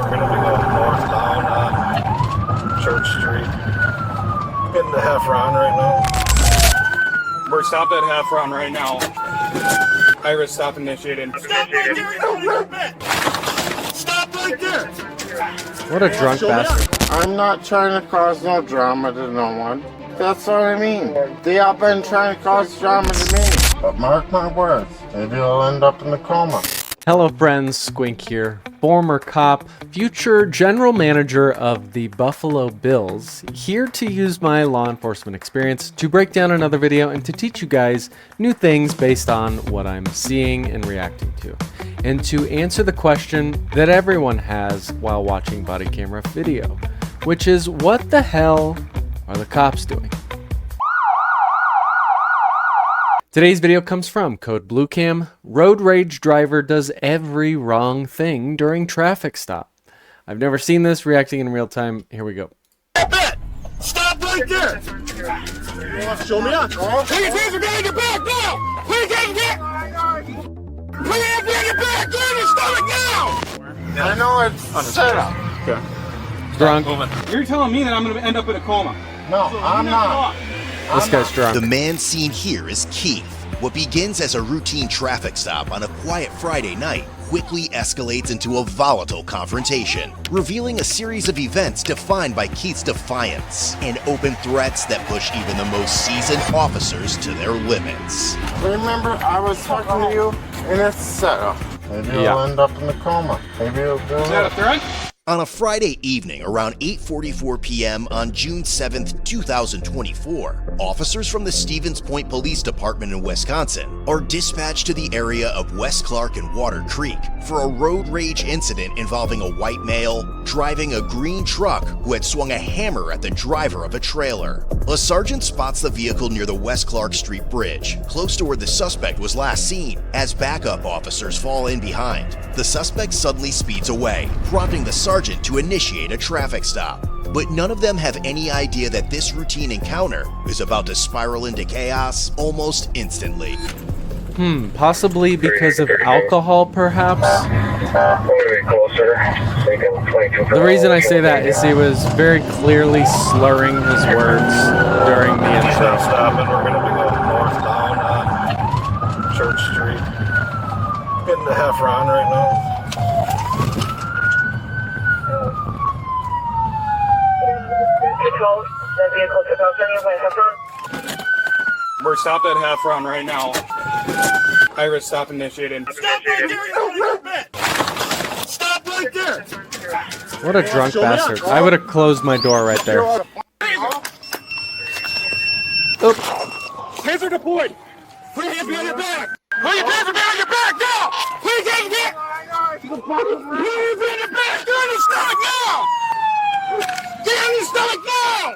We're going to be going north down Church Street. Getting to Half Round right now. We're stopped at Half Round right now. Iris, stop initiated. Stop right there! Stop right there! What a drunk bastard. I'm not trying to cause no drama to no one. That's what I mean. They all been trying to cause drama to me. But mark my words, maybe I'll end up in a coma. Hello friends, Squink here, former cop, future general manager of the Buffalo Bills, here to use my law enforcement experience to break down another video and to teach you guys new things based on what I'm seeing and reacting to, and to answer the question that everyone has while watching body camera video, which is, what the hell are the cops doing? Today's video comes from Code BlueCam. Road rage driver does every wrong thing during traffic stop. I've never seen this. Reacting in real time. Here we go. Stop right there! Show me up. Put your hands behind your back now! Put your hands behind! Put your hands behind your back! Get in your stomach now! I know it's set up. Okay. Drunk. You're telling me that I'm going to end up in a coma. No, I'm not. This guy's drunk. The man seen here is Keith. What begins as a routine traffic stop on a quiet Friday night quickly escalates into a volatile confrontation, revealing a series of events defined by Keith's defiance and open threats that push even the most seasoned officers to their limits. Remember, I was talking to you, and it's set up. Maybe I'll end up in a coma. Maybe it'll do Is that a threat? On a Friday evening around 8:44 p.m. on June 7th, 2024, officers from the Stevens Point Police Department in Wisconsin are dispatched to the area of West Clark and Water Creek for a road rage incident involving a white male driving a green truck who had swung a hammer at the driver of a trailer. A sergeant spots the vehicle near the West Clark Street Bridge, close to where the suspect was last seen. As backup officers fall in behind, the suspect suddenly speeds away, prompting the sergeant to initiate a traffic stop. But none of them have any idea that this routine encounter is about to spiral into chaos almost instantly. Possibly because of alcohol, perhaps? The reason I say that is he was very clearly slurring his words during the intro. Stopping. We're going to be going north down Church Street. Getting to Half Round right now. We're stopped at Half Round right now. Iris, stop initiated. Stop right there! Stop right there! What a drunk bastard. I would have closed my door right there. Oops. Taser deployed! Put your hands behind your back! Put your hands behind your back now! Put your hands behind your back! Get on your stomach now! Get on your stomach now!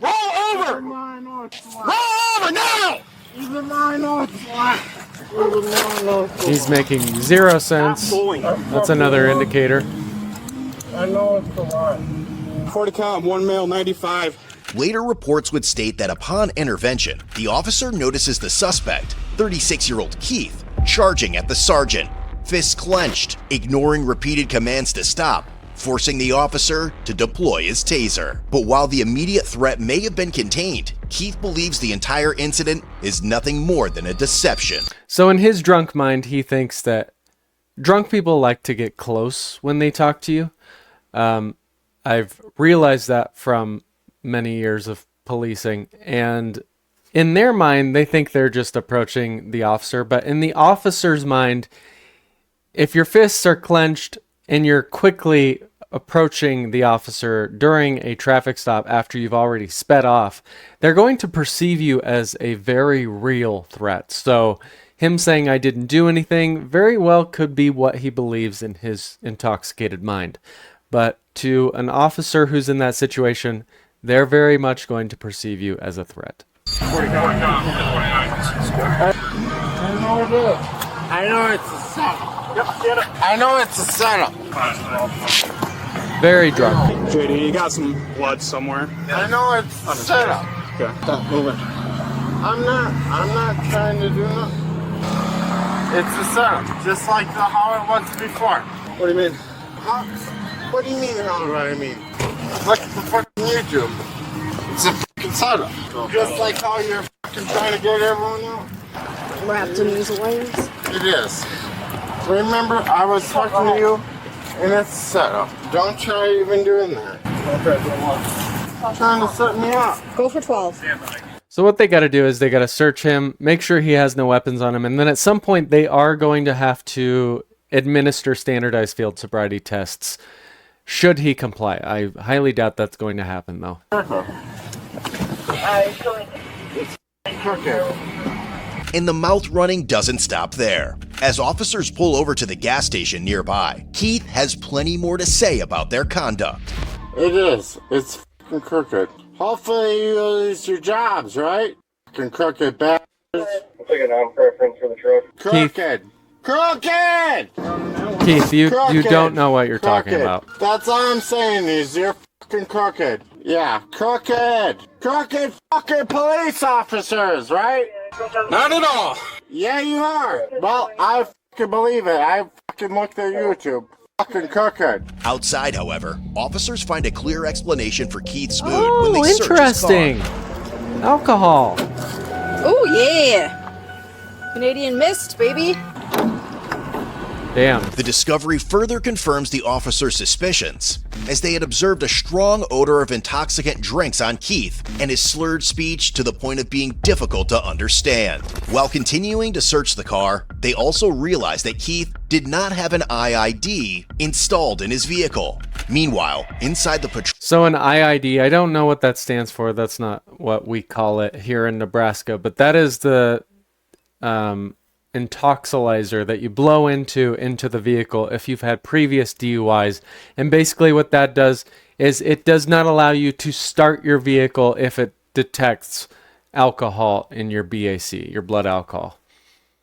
Roll over! Roll over now! He's making 0 sense. That's another indicator. I know it's the line. 40 count, one male, 95. Later reports would state that upon intervention, the officer notices the suspect, 36-year-old Keith, charging at the sergeant, fists clenched, ignoring repeated commands to stop, forcing the officer to deploy his taser. But while the immediate threat may have been contained, Keith believes the entire incident is nothing more than a deception. So in his drunk mind, he thinks that drunk people like to get close when they talk to you. I've realized that from many years of policing, and in their mind, they think they're just approaching the officer. But in the officer's mind, if your fists are clenched and you're quickly approaching the officer during a traffic stop after you've already sped off, they're going to perceive you as a very real threat. So him saying I didn't do anything very well could be what he believes in his intoxicated mind. But to an officer who's in that situation, they're very much going to perceive you as a threat. I know it is. I know it's a setup. I know it's a setup. Very drunk. JD, you got some blood somewhere. I know it's a setup. Okay, stop moving. I'm not trying to do nothing. It's a setup, just like how it was before. What do you mean? What do you mean, how do I mean? Look at the fucking YouTube. It's a fucking setup. Just like how you're fucking trying to get everyone out. Wrapped in these wires. It is. Remember, I was talking to you, and it's a setup. Don't try even doing that. Trying to set me up. Go for 12. So what they got to do is they got to search him, make sure he has no weapons on him, and then at some point they are going to have to administer standardized field sobriety tests should he comply. I highly doubt that's going to happen, though. Okay. And the mouth running doesn't stop there. As officers pull over to the gas station nearby, Keith has plenty more to say about their conduct. It is. It's fucking crooked. Hopefully you lose your jobs, right? Fucking crooked bastards. I'll take a non-preference for the truck. Crooked. Crooked! Keith, you Crooked. don't know what you're talking Crooked. about. That's all I'm saying is you're fucking crooked. Yeah, crooked. Crooked fucking police officers, right? Not at all. Yeah, you are. Well, I fucking believe it. I fucking looked at YouTube. Fucking crooked. Outside, however, officers find a clear explanation for Keith's mood when Oh, they search his car. interesting. Alcohol. Oh, yeah. Canadian Mist, baby. Damn. The discovery further confirms the officers' suspicions, as they had observed a strong odor of intoxicant drinks on Keith and his slurred speech to the point of being difficult to understand. While continuing to search the car, they also realized that Keith did not have an IID installed in his vehicle. Meanwhile, inside the patrol... So an IID, I don't know what that stands for. That's not what we call it here in Nebraska, but that is the intoxilizer that you blow into the vehicle if you've had previous DUIs. And basically what that does is it does not allow you to start your vehicle if it detects alcohol in your BAC, your blood alcohol.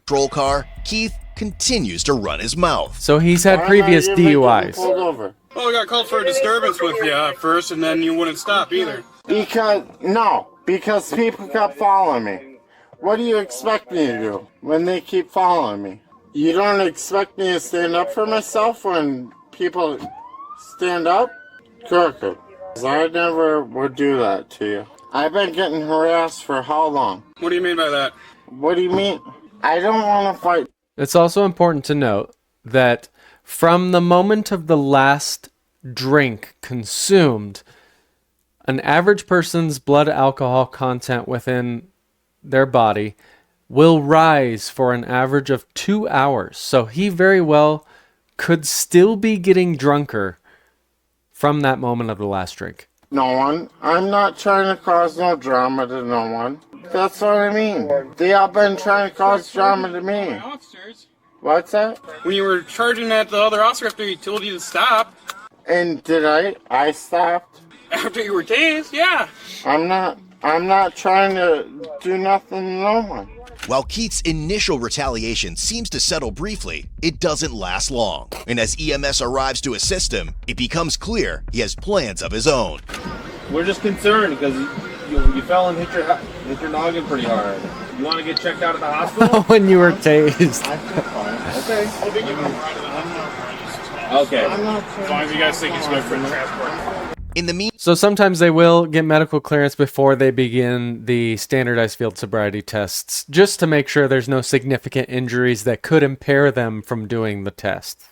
patrol car, Keith continues to run his mouth. So he's had previous DUIs. Pulled over. Well, I got called for a disturbance with you at first, and then you wouldn't stop either. Because people kept following me. What do you expect me to do when they keep following me? You don't expect me to stand up for myself when people stand up? Crooked. I never would do that to you. I've been getting harassed for how long? What do you mean by that? What do you mean? I don't want to fight. It's also important to note that from the moment of the last drink consumed, an average person's blood alcohol content within their body will rise for an average of 2 hours. So he very well could still be getting drunker from that moment of the last drink. No one. I'm not trying to cause no drama to no one. That's what I mean. They all been trying to cause drama to me. Officers. What's that? When you were charging at the other officer after he told you to stop, And did I stopped. after you were tased, yeah. I'm not trying to do nothing to no one. While Keith's initial retaliation seems to settle briefly, it doesn't last long. And as EMS arrives to assist him, it becomes clear he has plans of his own. We're just concerned because you fell and hit your noggin pretty hard. You want to get checked out at the hospital? When you were tased. Okay. Okay. As long as you guys think it's good for the transport. In the meantime, So sometimes they will get medical clearance before they begin the standardized field sobriety tests, just to make sure there's no significant injuries that could impair them from doing the test.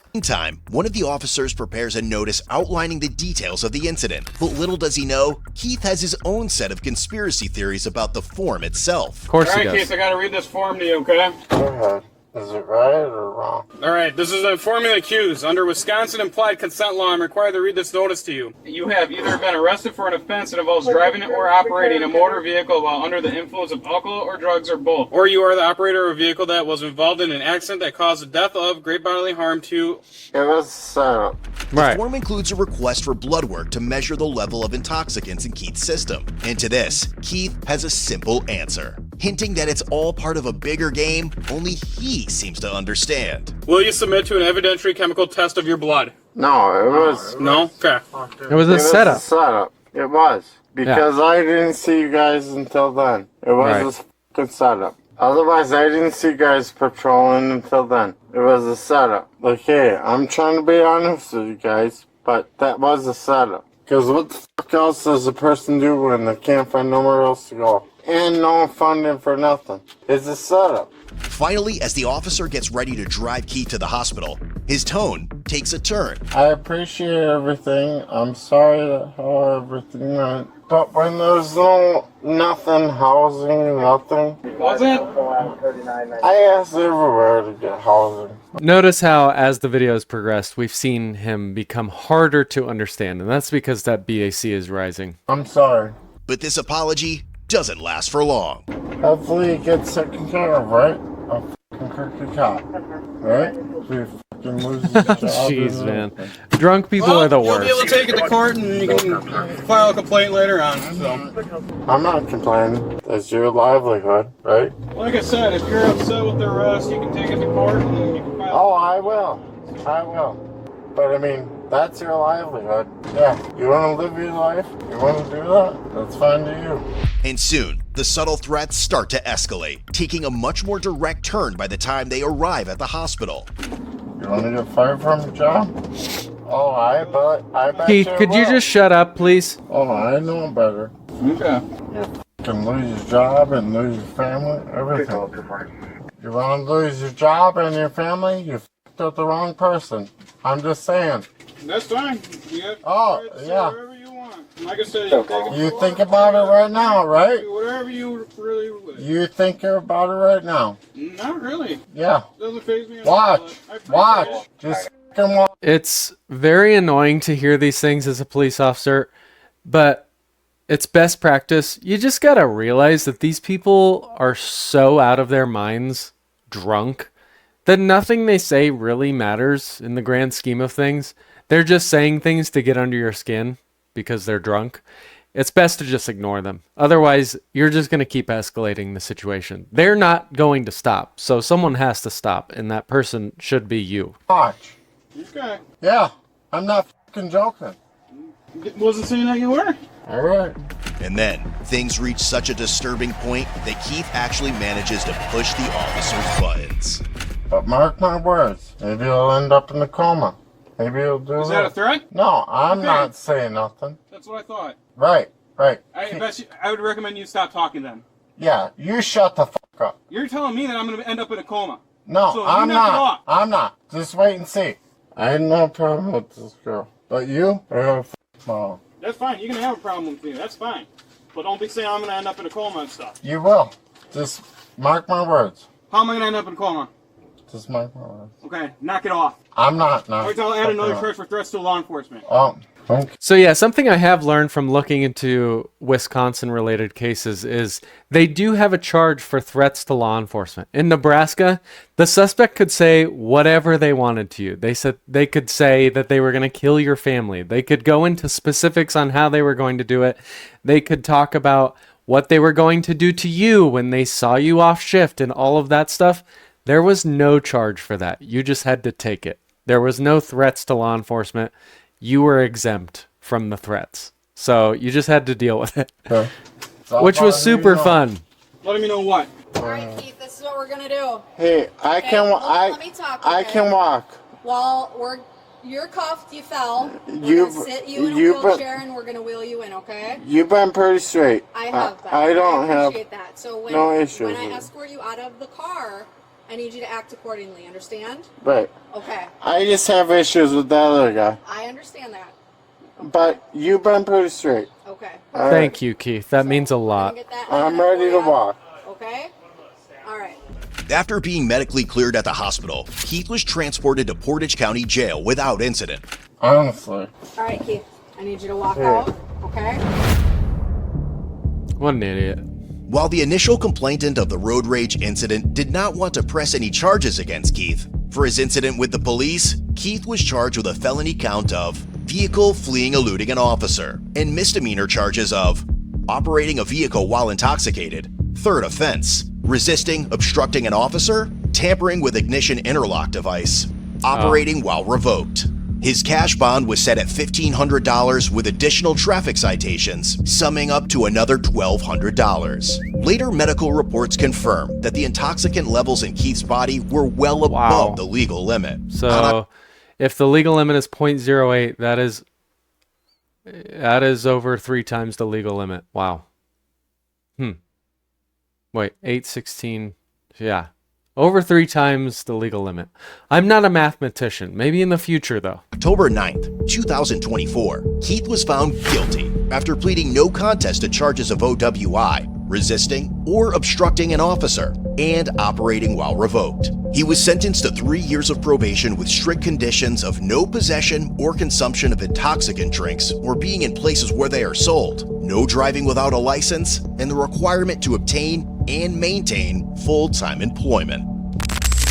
one of the officers prepares a notice outlining the details of the incident. But little does he know, Keith has his own set of conspiracy theories about the form itself. Of course All he right, Keith, does. I gotta read this form to you, okay? Go ahead. Is it right or wrong? All right, this is a formula accused. Under Wisconsin implied consent law, I'm required to read this notice to you. You have either been arrested for an offense that involves driving or operating a motor vehicle while under the influence of alcohol or drugs or both. Or you are the operator of a vehicle that was involved in an accident that caused the death of, great bodily harm to... It was set up. Right. The form includes a request for blood work to measure the level of intoxicants in Keith's system. And to this, Keith has a simple answer, hinting that it's all part of a bigger game only he seems to understand. Will you submit to an evidentiary chemical test of your blood? No, it was. No? Okay. It was a setup. A setup. It was. Because I didn't see you guys until then. It was Right. a fucking setup. Otherwise, I didn't see guys patrolling until then. It was a setup. Like, hey, I'm trying to be honest with you guys, but that was a setup. Because what the fuck else does a person do when they can't find nowhere else to go? And no funding for nothing. It's a setup. Finally, as the officer gets ready to drive Keith to the hospital, his tone takes a turn. I appreciate everything. I'm sorry how everything went. But when there's nothing, housing, nothing. What's it? I asked everywhere to get housing. Notice how, as the video has progressed, we've seen him become harder to understand, and that's because that BAC is rising. I'm sorry. But this apology doesn't last for long. Hopefully it gets taken care of, right? A fucking crooked cop, right? So you fucking lose his job. Jeez, man. Drunk people are the You'll be able worst. to take it to court and you can file a complaint later on. So, I'm not complaining. That's your livelihood, right? like I said, if you're upset with the arrest, you can take it to court and you can file. Oh, I will. I will. But I mean, that's your livelihood. Yeah, you want to live your life? You want to do that? That's fine to you. And soon, the subtle threats start to escalate, taking a much more direct turn by the time they arrive at the hospital. You want to get fired from your job? Oh, I bet Keith, you could you will. just shut up, please? Oh, I know better. Okay. You can lose your job and lose your family, everything. You want to lose your job and your family? You f***ed up the wrong person. I'm just saying. That's fine. You have Oh, right to say yeah. whatever you want. Like I said, you can take it to You court, think about it right now, right? do whatever you really would. You think about it right now. Not really. Yeah. Doesn't faze me at all, Watch. but I appreciate Watch. it. Just f***ing watch. It's very annoying to hear these things as a police officer, but it's best practice. You just gotta realize that these people are so out of their minds, drunk, that nothing they say really matters in the grand scheme of things. They're just saying things to get under your skin because they're drunk. It's best to just ignore them. Otherwise, you're just going to keep escalating the situation. They're not going to stop. So someone has to stop, and that person should be you. Watch. Okay. Yeah. I'm not f***ing joking. Wasn't saying that you were. All right. And then, things reach such a disturbing point that Keith actually manages to push the officer's buttons. But mark my words. Maybe he'll end up in a coma. Maybe he'll do Is that a threat? No, I'm Okay. not saying nothing. That's what I thought. Right. I bet you, I would recommend you stop talking then. Yeah, you shut the fuck up. You're telling me that I'm going to end up in a coma. No, So you I'm knock it not. off. I'm not. Just wait and see. I had no problem with this girl. But you? No. That's fine. You can have a problem with me. That's fine. But don't be saying I'm going to end up in a coma and stuff. You will. Just mark my words. How am I going to end up in a coma? Just mark my words. Okay, knock it off. I'm not. No. Or I'll add another charge for threats to law enforcement. Oh, okay. So yeah, something I have learned from looking into Wisconsin-related cases is they do have a charge for threats to law enforcement. In Nebraska, the suspect could say whatever they wanted to you. They could say that they were going to kill your family. They could go into specifics on how they were going to do it. They could talk about what they were going to do to you when they saw you off shift and all of that stuff. There was no charge for that. You just had to take it. There was no threats to law enforcement. You were exempt from the threats. So you just had to deal with it, Okay. which was super fun. Let me know what. All right, Keith, this is what we're gonna do. Hey, I Okay, can. let me talk. I okay? can walk. Well, you're cuffed. You fell. We're You've- gonna sit you in a you've been- wheelchair, and we're gonna wheel you in. Okay? You've been pretty straight. I have been. I don't have. appreciate that. So when, no issues when I with it. escort you out of the car, I need you to act accordingly. Understand? Right. Okay. I just have issues with that other guy. I understand that. But you've been pretty straight. Okay. All right. Thank you, Keith. That means a We're gonna lot. get that I'm handed ready for to ya. walk. Okay. All right. After being medically cleared at the hospital, Keith was transported to Portage County Jail without incident. Honestly. All right, Keith. I need you to walk Yeah. out. Okay. What an idiot. While the initial complainant of the road rage incident did not want to press any charges against Keith, for his incident with the police, Keith was charged with a felony count of vehicle fleeing eluding an officer and misdemeanor charges of operating a vehicle while intoxicated, third offense, resisting, obstructing an officer, tampering with ignition interlock device, operating while revoked, His cash bond was set at $1,500 with additional traffic citations, summing up to another $1,200. Later medical reports confirmed that the intoxicant levels in Keith's body were well above the legal limit. So if the legal limit is 0.08, that is over 3 times the legal limit. Wow. Wait, 816. Yeah. Over 3 times the legal limit. I'm not a mathematician. Maybe in the future, though. October 9th, 2024, Keith was found guilty after pleading no contest to charges of OWI, resisting or obstructing an officer, and operating while revoked. He was sentenced to 3 years of probation with strict conditions of no possession or consumption of intoxicant drinks or being in places where they are sold, no driving without a license, and the requirement to obtain and maintain full-time employment.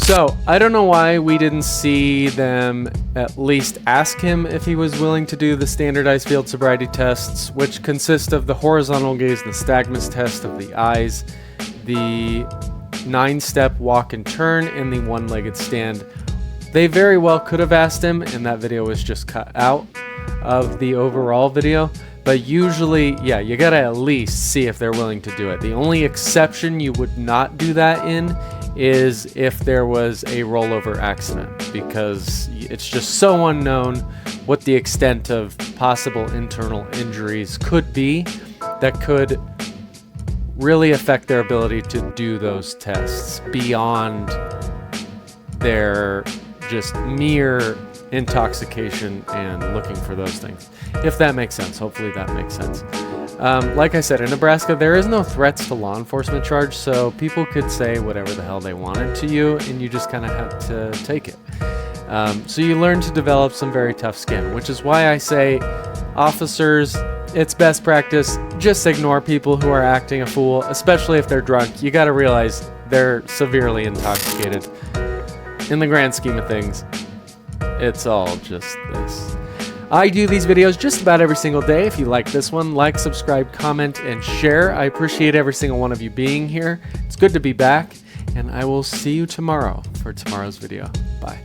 So, I don't know why we didn't see them at least ask him if he was willing to do the standardized field sobriety tests, which consist of the horizontal gaze nystagmus test of the eyes, the 9-step walk and turn, and the one-legged stand. They very well could have asked him, and that video was just cut out of the overall video. But usually, yeah, you gotta at least see if they're willing to do it. The only exception you would not do that in is if there was a rollover accident, because it's just so unknown what the extent of possible internal injuries could be that could really affect their ability to do those tests beyond their just mere intoxication and looking for those things. If that makes sense. Hopefully that makes sense. Like I said, in Nebraska, there is no threats to law enforcement charge, so people could say whatever the hell they wanted to you, and you just kind of have to take it. So you learn to develop some very tough skin, which is why I say, officers, it's best practice, just ignore people who are acting a fool, especially if they're drunk. You got to realize they're severely intoxicated. In the grand scheme of things, it's all just this. I do these videos just about every single day. If you like this one, like, subscribe, comment, and share. I appreciate every single one of you being here. It's good to be back, and I will see you tomorrow for tomorrow's video. Bye.